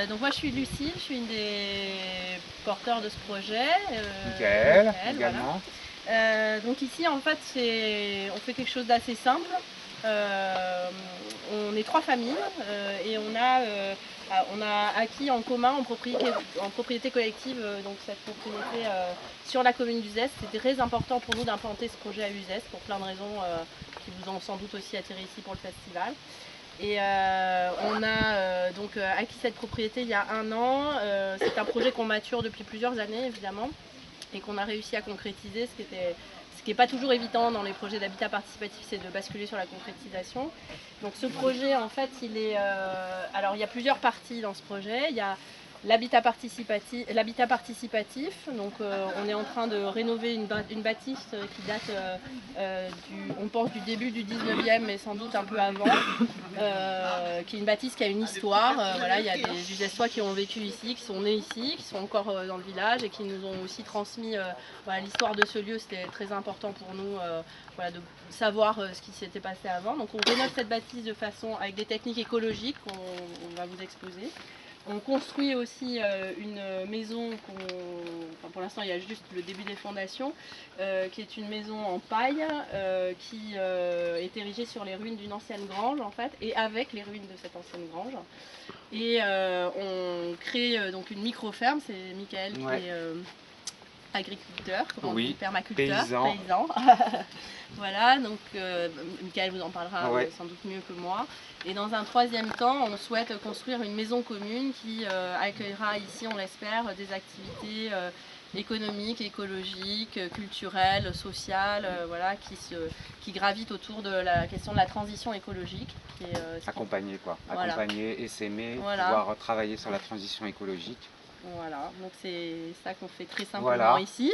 Donc moi je suis Lucille, je suis une des porteurs de ce projet. Michael, Voilà. également. Donc ici en fait on fait quelque chose d'assez simple. On est 3 familles et on a acquis en commun en propriété collective donc cette propriété sur la commune d'Uzès. C'était très important pour nous d'implanter ce projet à Uzès pour plein de raisons qui vous ont sans doute aussi atterri ici pour le festival. Et on a donc acquis cette propriété il y a 1 an. C'est un projet qu'on mature depuis plusieurs années évidemment et qu'on a réussi à concrétiser, ce qui n'est pas toujours évident dans les projets d'habitat participatif, c'est de basculer sur la concrétisation. Donc ce projet en fait alors il y a plusieurs parties dans ce projet. Il y a l'habitat participatif, donc on est en train de rénover une bâtisse qui date on pense du début du 19e mais sans doute un peu avant, qui est une bâtisse qui a une histoire. Voilà, il y a des Uzessois qui ont vécu ici, qui sont nés ici, qui sont encore dans le village et qui nous ont aussi transmis voilà, l'histoire de ce lieu. C'était très important pour nous voilà, de savoir ce qui s'était passé avant. Donc on rénove cette bâtisse de façon avec des techniques écologiques qu'on va vous exposer. On construit aussi une maison, enfin pour l'instant il y a juste le début des fondations, qui est une maison en paille qui est érigée sur les ruines d'une ancienne grange en fait, et avec les ruines de cette ancienne grange. Et on crée donc une micro-ferme, c'est Michael qui est agriculteur, comment on dit, permaculteur, paysan. Voilà, donc Michael vous en parlera sans doute mieux que moi. Et dans un 3e temps, on souhaite construire une maison commune qui accueillera ici, on l'espère, des activités économiques, écologiques, culturelles, sociales, voilà, qui gravitent autour de la question de la transition écologique. Accompagner quoi, voilà. Accompagner et s'aimer, voilà. pouvoir travailler sur la transition écologique. Voilà, donc c'est ça qu'on fait très simplement ici.